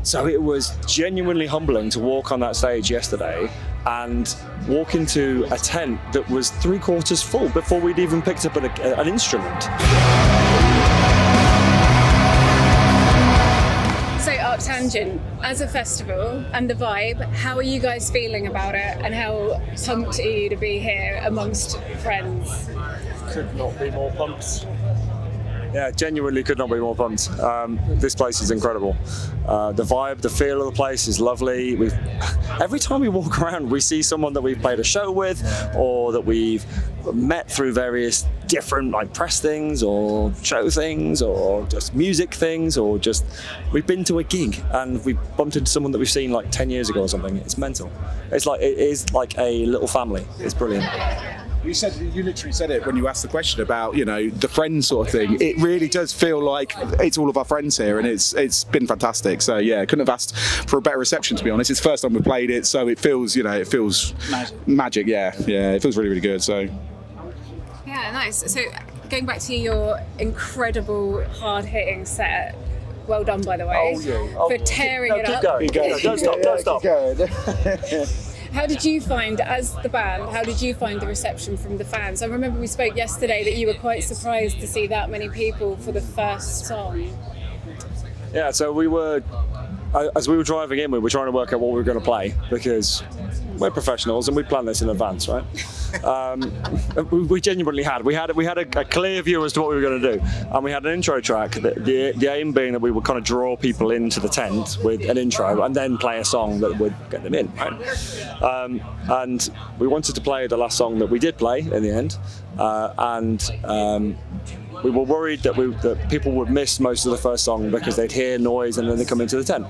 So it was genuinely humbling to walk on that stage yesterday and walk into a tent that was 3/4 full before we'd even picked up an instrument. So ArcTanGent, as a festival and the vibe, how are you guys feeling about it, and how pumped are you to be here amongst friends? Could not be more pumped. Yeah, genuinely could not be more pumped. This place is incredible. The vibe, the feel of the place is lovely. Every time we walk around, we see someone that we've played a show with, or that we've met through various different like press things, or show things, or just music things, or just we've been to a gig and we bumped into someone that we've seen like 10 years ago or something. It's mental. It is like a little family. It's brilliant. You literally said it when you asked the question about, the friends sort of thing. It really does feel like it's all of our friends here, and it's been fantastic. So yeah, couldn't have asked for a better reception, to be honest. It's the first time we played it, so it feels, magic. Yeah, it feels really, really good. So yeah, nice. So going back to your incredible hard-hitting set. Well done, by the way, for tearing it up. Keep going. Don't stop. How did you find, as the band, the reception from the fans? I remember we spoke yesterday that you were quite surprised to see that many people for the first song. Yeah, so as we were driving in, we were trying to work out what we were going to play, because we're professionals and we plan this in advance, right? We genuinely had a clear view as to what we were going to do, and we had an intro track. The aim being that we would kind of draw people into the tent with an intro and then play a song that would get them in, right? And we wanted to play the last song that we did play in the end, and we were worried that people would miss most of the first song because they'd hear noise and then they come into the tent.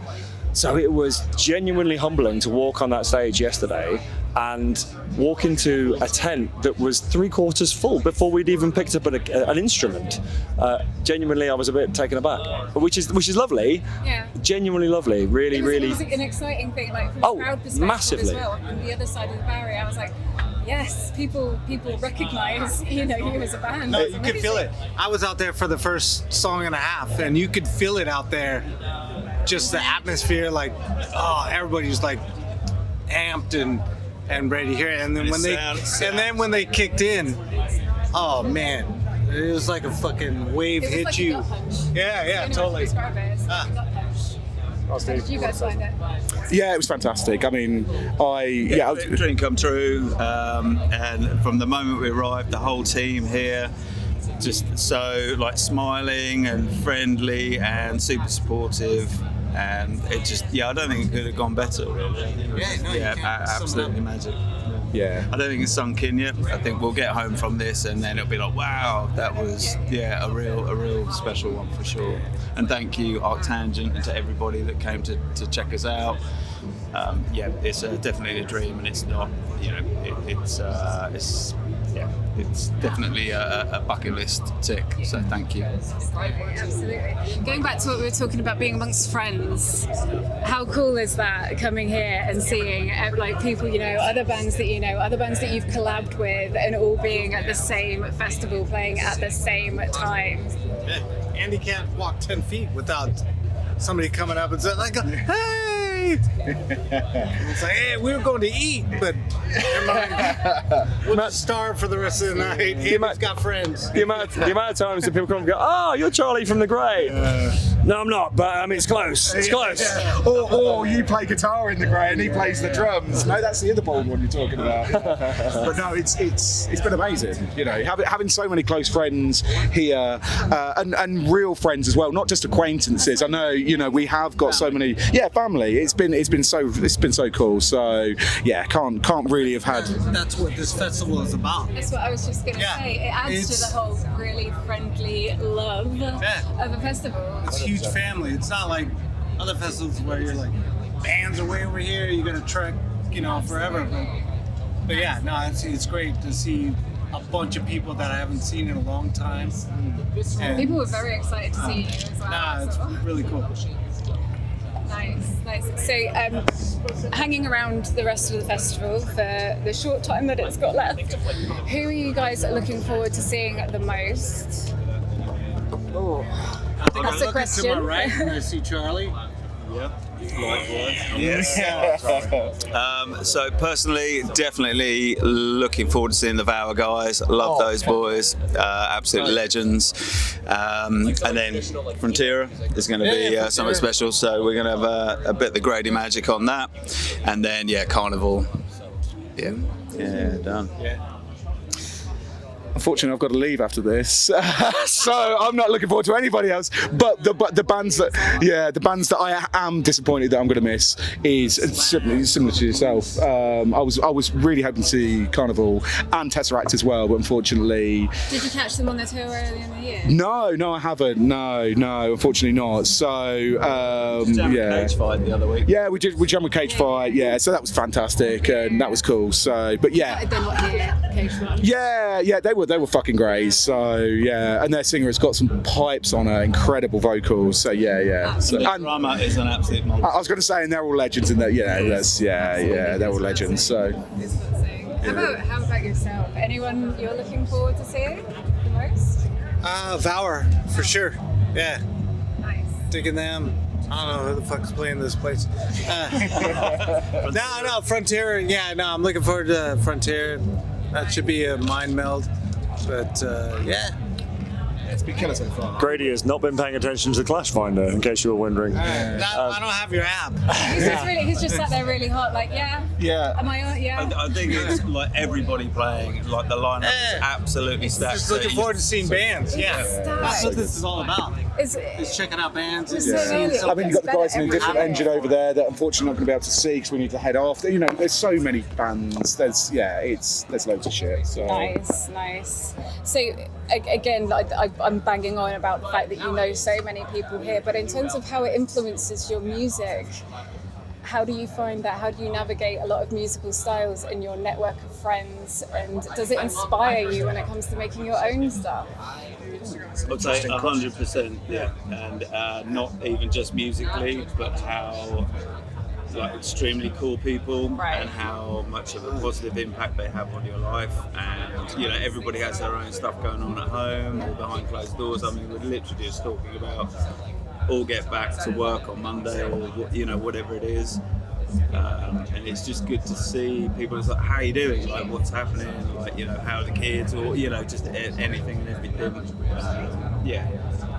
So it was genuinely humbling to walk on that stage yesterday and walk into a tent that was 3/4 full before we'd even picked up an instrument. Genuinely, I was a bit taken aback, which is lovely. Yeah. Genuinely lovely. Really. It was an exciting thing, like from a crowd perspective massively. As well. On the other side of the barrier, I was like, yes, people recognise, you as a band. No, you could feel it. I was out there for the first song and a half, and you could feel it out there. Just the atmosphere, like, everybody's like amped and ready to hear it. And then when they kicked in, oh man, it was like a fucking wave hit like you. A gut punch. Yeah, totally. Describe it. It's like a gut punch. How did you guys find it? yeah, it was fantastic. I mean, dream come true, and from the moment we arrived, the whole team here. Just so like smiling and friendly and super supportive, and it just I don't think it could have gone better really. Absolutely magic. Yeah. I don't think it's sunk in yet. I think we'll get home from this and then it'll be like, wow, that was a real special one for sure. And thank you ArcTanGent and to everybody that came to check us out. It's definitely a dream, and it's not, it's definitely a bucket list tick, so thank you. Absolutely. Going back to what we were talking about, being amongst friends, how cool is that, coming here and seeing like people, other bands that you've collabed with, and all being at the same festival, playing at the same time? Yeah. Andy can't walk 10 feet without somebody coming up and saying like, hey! It's like, hey, we were going to eat, but never mind. We'll just starve for the rest of the night. Andy's got friends. The amount of times that people come and go, oh, you're Charlie from The Grey. No, I'm not, but I mean, it's close. It's close. Yeah. Or you play guitar in The Grey and he plays the drums. No, that's the other bald one you're talking about. But no, it's been amazing. Having so many close friends here, and real friends as well, not just acquaintances. I know, we have got so many. Yeah, family. It's been so cool. So yeah, can't really have had. That's what this festival is about. That's what I was just going to say. It adds to the whole really friendly love of a festival. It's a huge family. It's not like other festivals where you're like, bands are way over here, you're gonna trek, forever. But yeah, no, it's great to see a bunch of people that I haven't seen in a long time. And people were very excited to see you as well. Nah, it's really cool. Nice. So, hanging around the rest of the festival for the short time that it's got left, who are you guys looking forward to seeing the most? Oh, I think that's a question. To my right, I see Charlie. Yep. So personally, definitely looking forward to seeing the Vower guys. Love those boys, absolute legends. And then Frontiera is going to be something special. So we're going to have a bit of the Grady magic on that, and then Carnival. Yeah, done. Unfortunately, I've got to leave after this, so I'm not looking forward to anybody else. But the bands that I am disappointed that I'm going to miss is similar to yourself. I was really hoping to see Carnival and Tesseract as well, but unfortunately. Did you catch them on the tour earlier in the year? No, I haven't. No, unfortunately not. So Cage Fight the other week. Yeah, we jammed with Cage Fight. Yeah, so that was fantastic and that was cool. So, but yeah. Then what here? Cage Fight. Yeah, they were fucking great. So yeah, and their singer has got some pipes on her, incredible vocals. So yeah. So, the drummer is an absolute monster. I was going to say, and they're all legends in that. They're all legends. So. How about yourself? Anyone you're looking forward to seeing the most? Vower, for sure. Yeah. Nice. Digging them. I don't know who the fuck's playing this place. No, Frontier. Yeah, no, I'm looking forward to Frontier. That should be a mind meld. But It's been killer so far. Grady has not been paying attention to Clash Finder, in case you were wondering. I don't have your app. He's just sat there really hot, like, Yeah. am I on? Yeah. I think it's like everybody playing, like the lineup is absolutely stacked. Just looking forward to seeing bands. Yeah. That's what this is all about. Is checking out bands. It's so early. I mean, you've got the guys in a Every different year. engine over there that unfortunately not going to be able to see because we need to head off. You know, there's so many bands. There's loads of shit. So. Nice. So again, I'm banging on about the fact that you know so many people here, but in terms of how it influences your music, how do you find that? How do you navigate a lot of musical styles in your network of friends? And does it inspire you when it comes to making your own stuff? I'd say 100%, yeah. And not even just musically, but how like extremely cool people and how much of a positive impact they have on your life. And you know, everybody has their own stuff going on at home or behind closed doors. I mean, we're literally just talking about all get back to work on Monday or whatever it is. And it's just good to see people. It's like, how are you doing? Like, what's happening? Like, how are the kids? Or just anything and everything.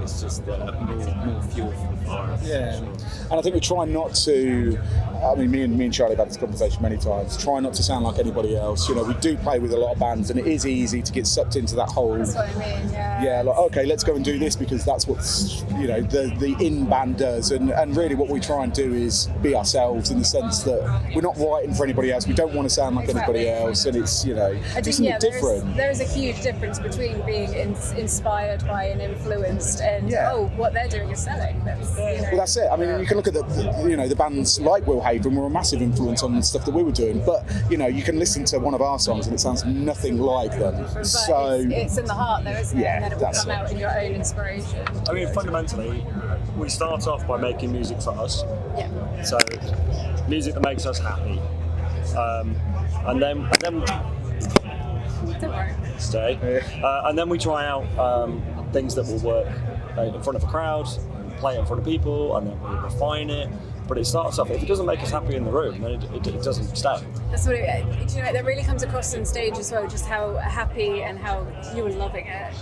It's just more fuel for the fire. Yeah, and I think we try not to. I mean, me and Charlie have had this conversation many times. Try not to sound like anybody else. We do play with a lot of bands, and it is easy to get sucked into that whole. That's what I mean. Yeah. Yeah, like okay, let's go and do this because that's what the in band does, and really what we try and do is be ourselves in the sense that we're not writing for anybody else. We don't want to sound like anybody else, and it's do something different. There is a huge difference between being inspired by and influenced, and what they're doing is selling. Well, that's it. I mean, you can look at the bands like Will Haven were a massive influence on the stuff that we were doing, but you can listen to one of our songs and it sounds nothing like them. But so it's in the heart, though, isn't it? Yeah, And then it will come out in your own inspiration. I mean, fundamentally, we start off by making music for us. Yeah. So, music that makes us happy, and then Don't worry. and then we try out things that will work in front of a crowd, play it in front of people, and then we refine it. But it starts off, if it doesn't make us happy in the room, then it doesn't stay. That's what that really comes across on stage as well, just how happy and how you were loving it.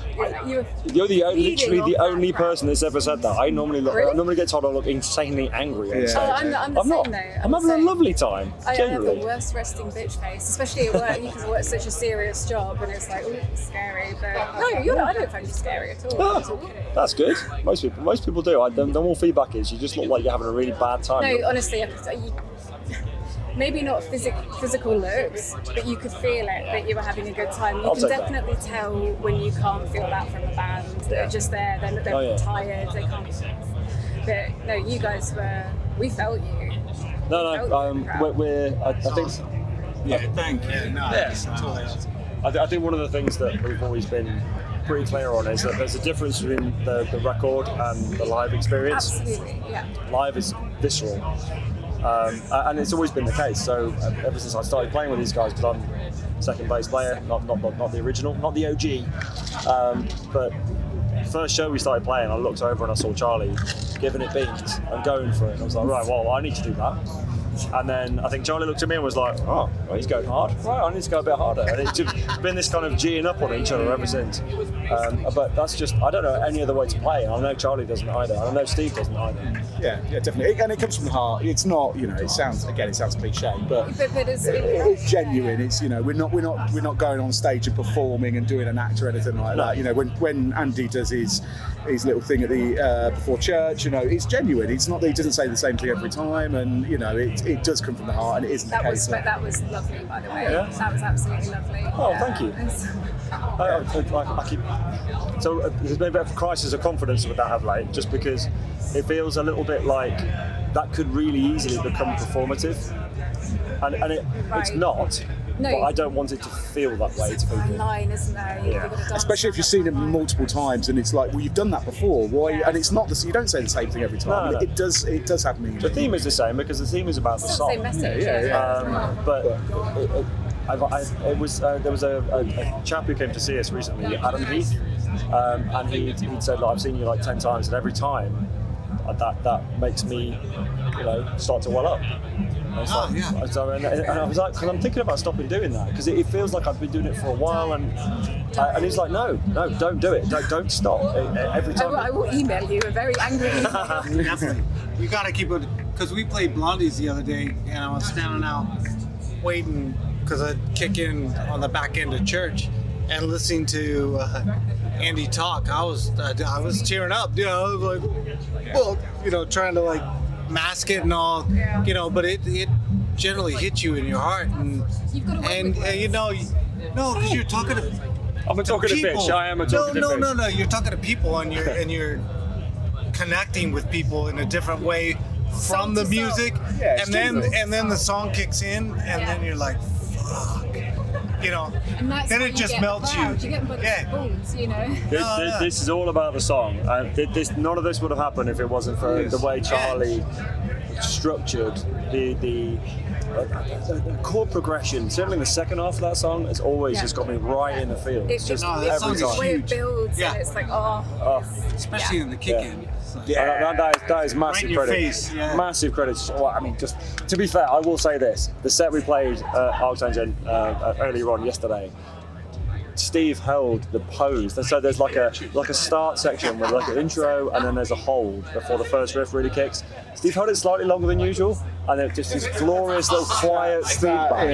You're literally the only crowd. person that's ever said that. I normally get told I look insanely angry on stage. Oh, I'm the same not. though. I'm having a lovely time. I have the Genuinely. worst resting bitch face, especially at work because I work such a serious job, and it's like, oh, it's scary. But no, I don't find you scary at all. It's okay. That's good. Most people do. The more feedback is, you just look like you're having a really bad time. No, honestly, maybe not physical looks, but you could feel it that you were having a good time. You can definitely tell when you can't feel that from a band. They're just there. They're tired. They can't. But no, you guys we felt you. I think. Yeah, thank you. I think one of the things that we've always been pretty clear on is that there's a difference between the record and the live experience. Absolutely, yeah. Live is visceral, and it's always been the case. So ever since I started playing with these guys, because I'm second bass player, not the original, not the OG, but first show we started playing, I looked over and I saw Charlie giving it beans and going for it. And I was like, right, well, I need to do that. And then I think Charlie looked at me and was like, oh, well, he's going hard. Right, I need to go a bit harder. And it's just been this kind of G'ing up on each other ever since. But that's just, I don't know any other way to play. And I know Charlie doesn't either. And I know Steve doesn't either. Yeah, definitely. And it comes from the heart. It's not, it sounds cliche, but it's genuine. It's, we're not going on stage and performing and doing an act or anything like that. When Andy does his little thing at the before church, it's genuine. It's not that he doesn't say the same thing every time, and it does come from the heart, and it isn't the case. That was lovely, by the way. Yeah. That was absolutely lovely. Oh, thank you. I keep. So there's been a bit of a crisis of confidence with that of late, just because it feels a little bit like that could really easily become performative, and it's not. No, but I don't want it to feel that way to people. Line, isn't there? Yeah. Especially if you've seen it multiple times, and it's like, well, you've done that before. Why? And it's not you don't say the same thing every time. No. It does have meaning. The theme is the same because the theme is about the song. Same message. But there was a chap who came to see us recently, Adam Heath, and he'd said, like, I've seen you like 10 times, and every time that makes me, start to well up. So, and I was like, because I'm thinking about stopping doing that, because it feels like I've been doing it for a while, and he's like, no, don't do it, don't stop. Every time. I will email you a very angry email. Definitely. You gotta keep it, because we played Blondies the other day, and I was standing out waiting, because I'd kick in on the back end of church, and listening to Andy talk, I was tearing up. I was like, well, trying to like mask it and all, but it generally hits you in your heart, and no, because you're talking to. I'm a talking to bitch. I am a talking to bitch. No. You're talking to people, and you're connecting with people in a different way from the music, and then the song kicks in, and then you're like, fuck. Then it just melts you. You get balls, This is all about the song. None of this would have happened if it wasn't for the way Charlie structured the chord progression. Certainly the second half of that song has always just got me right in the field. It's just every time. the way it builds, and it's like, especially in the kick-in. That is massive right credit. Face, yeah. Massive credit. Just to be fair, I will say this: the set we played ArcTanGent earlier on yesterday, Steve held the pose. So there's like a start section with like an intro, and then there's a hold before the first riff really kicks. Steve held it slightly longer than usual, and then just this glorious little quiet feedback.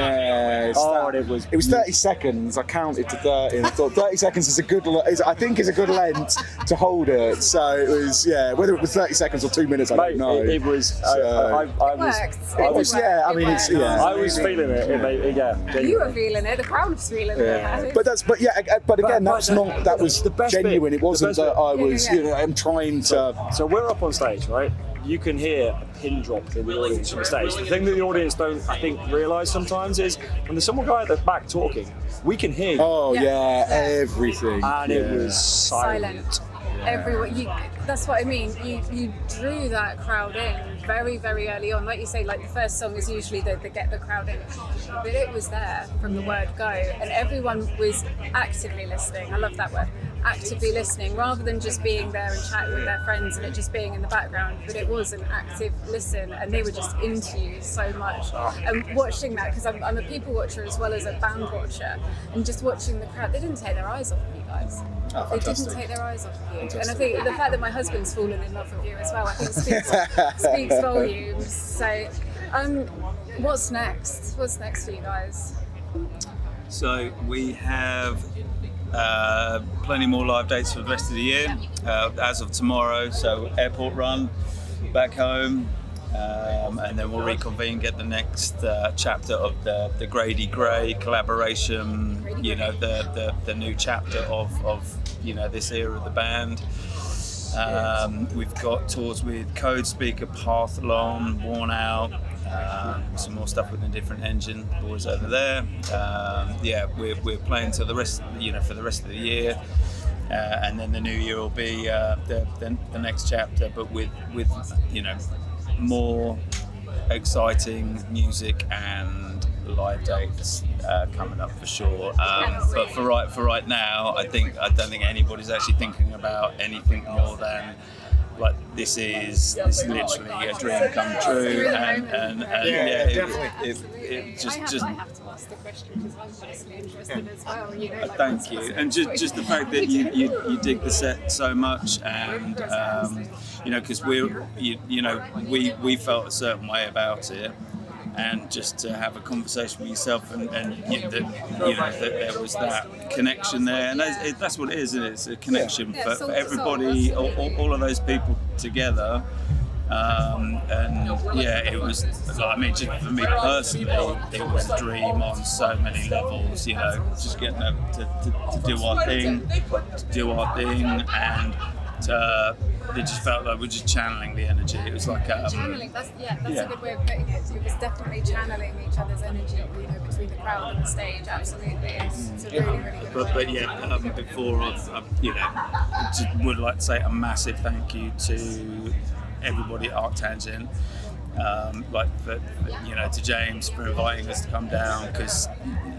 It was 30 seconds. I counted to 30, and I thought 30 seconds is a good length to hold it. So it was, whether it was 30 seconds or 2 minutes, I don't know. It was. I was feeling it. You were feeling it. The crowd was feeling it. But again, that was the best genuine. Bit. It wasn't that I was, I'm trying to. So we're up on stage, right? You can hear a pin drop in the audience from the stage. The thing that the audience don't, I think, realise sometimes is when there's someone guy at the back talking, we can hear you. Oh everything. And it was silent. Everyone, that's what I mean. You drew that crowd in very, very early on. Like you say, like the first song is usually the get the crowd in, but it was there from the word go, and everyone was actively listening. I love that word. Actively listening, rather than just being there and chatting with their friends and it just being in the background, but it was an active listen, and they were just into you so much. And watching that, because I'm a people watcher as well as a band watcher, and just watching the crowd, they didn't take their eyes off of you guys. They didn't take their eyes off of you. Fantastic. And I think the fact that my husband's fallen in love with you as well, I think speaks volumes. So, what's next? What's next for you guys? So we have plenty more live dates for the rest of the year, as of tomorrow. So Airport Run, back home, and then we'll reconvene, get the next chapter of the Grady Gray collaboration. The new chapter of this era of the band. We've got tours with Code Speaker, Pathlon, Worn Out. Some more stuff with a different engine, boys over there. We're playing till the rest, for the rest of the year, and then the new year will be the next chapter, but with more exciting music and live dates coming up for sure. But for right now, I don't think anybody's actually thinking about anything more than like this is literally a dream come true, and yeah, it just I have to ask the question because I'm personally interested as well. You know, like, thank you, and just the fact that you dig the set so much, and you know, because we felt a certain way about it. And just to have a conversation with yourself, and that there was that connection there, and that's what it is, isn't it? It's a connection for everybody, all of those people together. And yeah, it was. I mean, just for me personally, it was a dream on so many levels. You know, just getting to do our thing, and. It just felt like we're just channeling the energy. It was like channeling. That's a good way of putting it. It was definitely channeling each other's energy, you know, between the crowd and the stage. Absolutely, it's a really, really good. But yeah, before I just would like to say a massive thank you to everybody at ArcTanGent. To James for inviting us to come down, because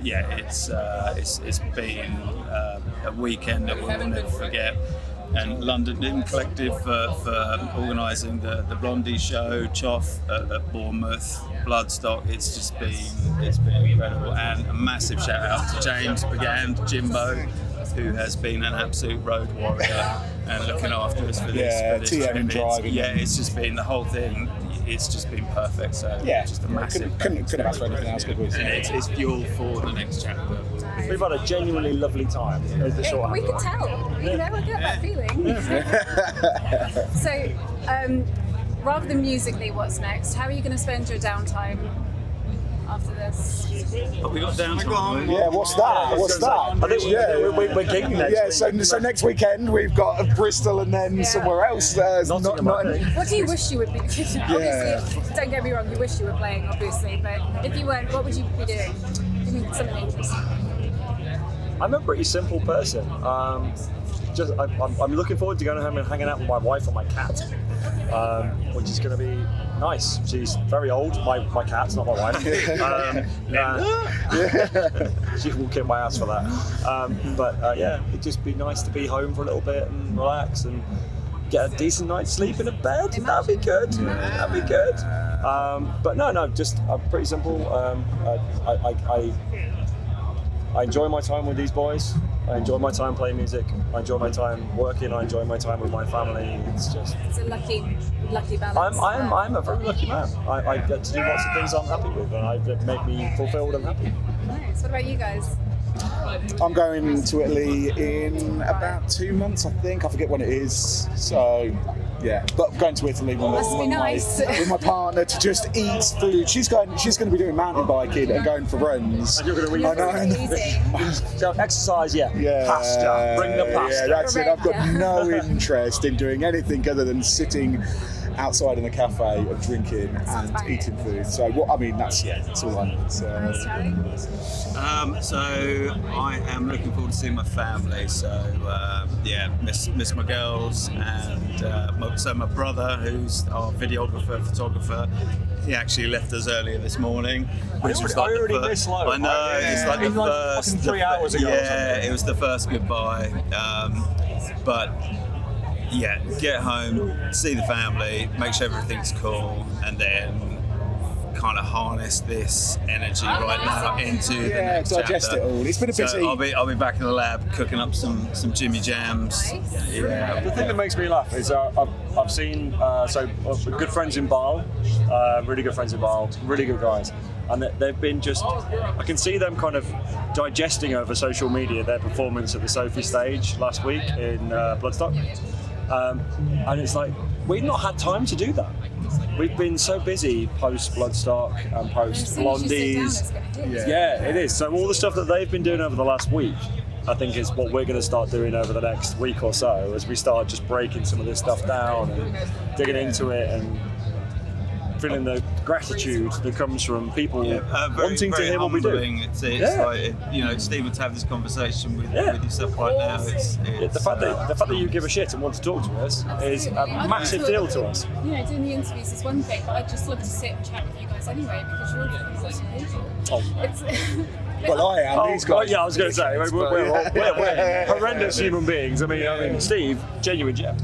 it's been a weekend that we'll never forget. And London Inn Collective for organising the Blondie show, Choff at Bournemouth, Bloodstock. It's been incredible, and a massive shout out to James Brigand, Jimbo, who has been an absolute road warrior and looking after us for this TM and driving. It's just been the whole thing. It's just been perfect. So just a massive. Couldn't have asked for anything else. And it's fuel for the next chapter. We've had a genuinely lovely time. We could tell. You know, I get that feeling. So, rather than musically, what's next? How are you going to spend your downtime after this? But we got downtime. Yeah, what's that? I think we're gigging next week. So next weekend we've got Bristol and then somewhere else. What do you wish you would be? Obviously, don't get me wrong, you wish you were playing, obviously, but if you weren't, what would you be doing? Give me something interesting. I'm a pretty simple person. I'm looking forward to going home and hanging out with my wife and my cat, which is going to be nice. She's very old. My cat's not my wife. She will kick my ass for that. It'd just be nice to be home for a little bit and relax and get a decent night's sleep in a bed. That'd be good. I'm pretty simple. I enjoy my time with these boys. I enjoy my time playing music. I enjoy my time working. I enjoy my time with my family. It's a lucky balance. I'm a very lucky man. I get to do lots of things I'm happy with, and that make me fulfilled and happy. Nice. What about you guys? I'm going to Italy in about 2 months, I think. I forget when it is. So, yeah. But I'm going to Italy with my partner to just eat food. She's going to be doing mountain biking and going for runs. And you're going to So exercise, pasta. Bring the pasta. Yeah, that's it. I've got no interest in doing anything other than sitting outside in a cafe and drinking and eating food. So that's all I need. So I am looking forward to seeing my family. So miss my girls, and so my brother, who's our videographer, photographer, he actually left us earlier this morning, which was like I know, it's like the first 3 hours ago. Yeah, it was the first goodbye. But yeah, get home, see the family, make sure everything's cool, and then kind of harness this energy right now into the next digest chapter. It all. It's been a busy. So I'll be back in the lab cooking up some Jimmy Jams. Nice. Yeah. The thing that makes me laugh is I've seen good friends in Basel, really good friends in Basel, really good guys, and they've been I can see them kind of digesting over social media their performance at the Sophie stage last week in Bloodstock. And it's like, we've not had time to do that. We've been so busy post Bloodstock and post Blondies. Yeah, it is. So all the stuff that they've been doing over the last week, I think is what we're going to start doing over the next week or so, as we start just breaking some of this stuff down and digging into it and feeling the gratitude that comes from people wanting to hear what we do. It's like, Stephen, to have this conversation with yourself right now. The fact that you give a shit and want to talk to us is a massive deal to us. Doing the interviews is one thing, but I'd just love to sit and chat with you guys anyway, because you're all Well, I am. These guys. I was going to say we're horrendous human beings. I mean, Steve, genuine gem.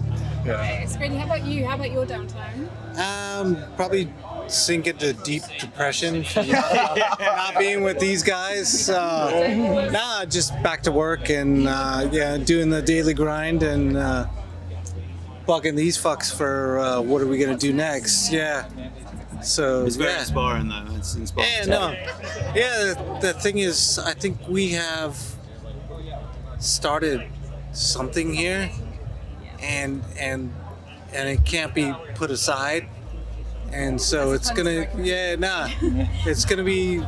It's great. How about you? How about your downtime? Probably sink into deep depression from not being with these guys. Nah, just back to work and doing the daily grind and bugging these fucks for what are we gonna do next? Yeah. So It's very inspiring, though. It's inspiring. Yeah, no. Yeah, the thing is, I think we have started something here, and it can't be put aside. And so it's gonna, it's gonna be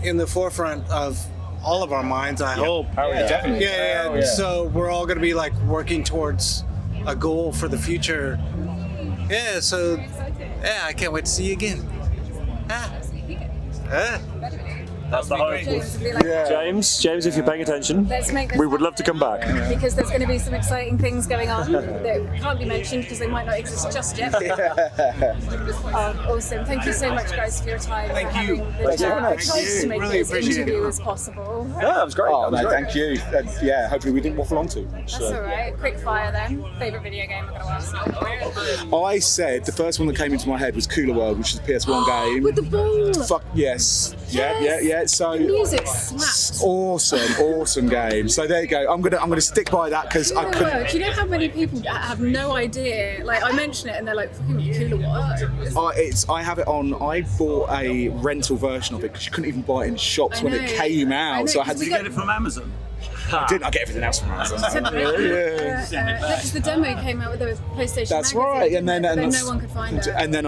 in the forefront of all of our minds, I hope. Oh, yeah, definitely. Yeah. So we're all gonna be like working towards a goal for the future. Yeah. So I can't wait to see you again. That's the hope. James would be like, James, if you're paying attention, let's make this we would love to come happen, back. because there's going to be some exciting things going on that can't be mentioned because they might not exist just yet. Awesome. Thank you so much, guys, for your time. Thank for you. having the chat. I tried to make Really this appreciate it. interview as possible. Yeah, that was great. Oh, that was no, great. thank you. Hopefully we didn't waffle on too much. That's all right. Quick fire then. Favourite video game I'm going to ask. I said the first one that came into my head was Cooler World, which is a PS1 game. With the ball. Fuck yes. Yes. Yeah. So The music slaps. awesome game. So there you go. I'm gonna stick by that because I couldn't. Do you know how many people have no idea? Like, I mention it and they're like, fucking Cooler what? I have it on. I bought a rental version of it because you couldn't even buy it in shops when it know. came I out. know, So I had 'cause to we Get it from Amazon. I didn't. I get everything else from Amazon. Because the demo came out with the PlayStation. That's magazine, right. And then but no one could find it. And then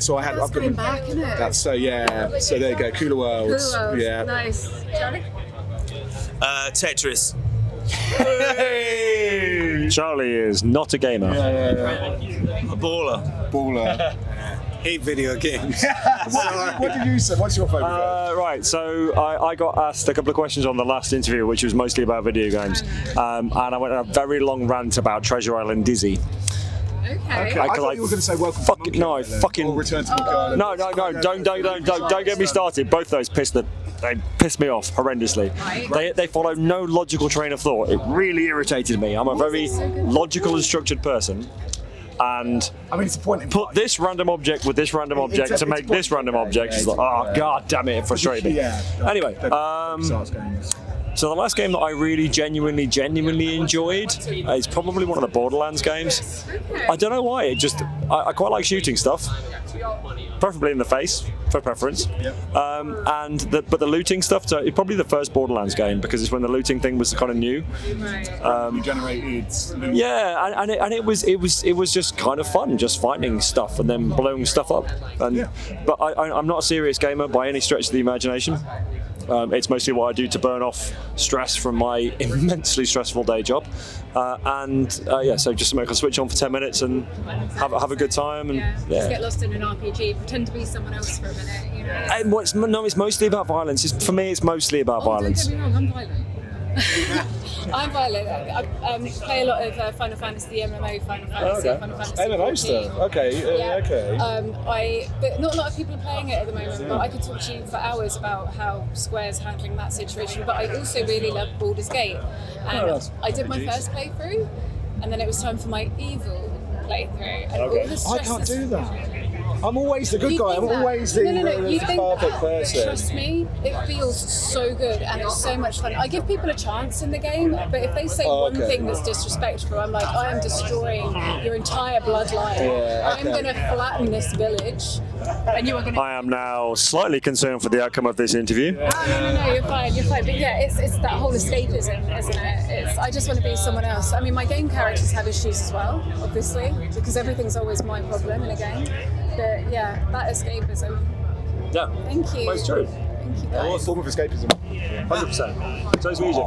so I had. That's I've got going back, isn't it? That's so yeah. So there you go. Cooler World. Cooler World. Yeah. Nice. Charlie? Tetris. Charlie is not a gamer. A baller. Hate video games. What did you say? What's your favourite game? Right, so I got asked a couple of questions on the last interview, which was mostly about video games, and I went on a very long rant about Treasure Island Dizzy. Okay. I thought you were going to say Welcome to Monkey Island or Return to Monkey Island. No, don't get me started. Both those pissed me off horrendously. They follow no logical train of thought. It really irritated me. I'm a very logical and structured person. And I mean, it's a point in put time. this random object with this random object to make this random object. It's like, oh god damn it, it frustrated me. Anyway, so the last game that I really genuinely enjoyed is probably one of the Borderlands games. I don't know why. I quite like shooting stuff, preferably in the face for preference. But the looting stuff. So it's probably the first Borderlands game because it's when the looting thing was kind of new. You generated. Yeah, and it was just kind of fun, just finding stuff and then blowing stuff up. But I'm not a serious gamer by any stretch of the imagination. It's mostly what I do to burn off stress from my immensely stressful day job. So just something I can switch on for 10 minutes and have a good time. And Just get lost in an RPG, pretend to be someone else for a minute, you know. It's mostly about violence. For me, it's mostly about violence. Don't get me wrong, I'm violent. I'm violent. I play a lot of Final Fantasy, the MMO Final Fantasy, Final Fantasy MMO 14. stuff. Okay. But not a lot of people are playing it at the moment. But I could talk to you for hours about how Square's handling that situation. But I also really love Baldur's Gate, and I did my first playthrough, and then it was time for my evil playthrough. And all the I stress can't is- do that. I'm always the good You guy. think I'm that? always the No, you think perfect that. person. Trust me, it feels so good and it's so much fun. I give people a chance in the game, but if they say one thing that's disrespectful, I'm like, I am destroying your entire bloodline. I'm going to flatten this village, and you are going to. I am now slightly concerned for the outcome of this interview. No, you're fine. But yeah, it's that whole escapism, isn't it? I just want to be someone else. I mean, my game characters have issues as well, obviously, because everything's always my problem in a game. But yeah, that escapism. Yeah. Thank you. Well, it's true. Thank you, guys. What form of escapism? 100%. So it's music.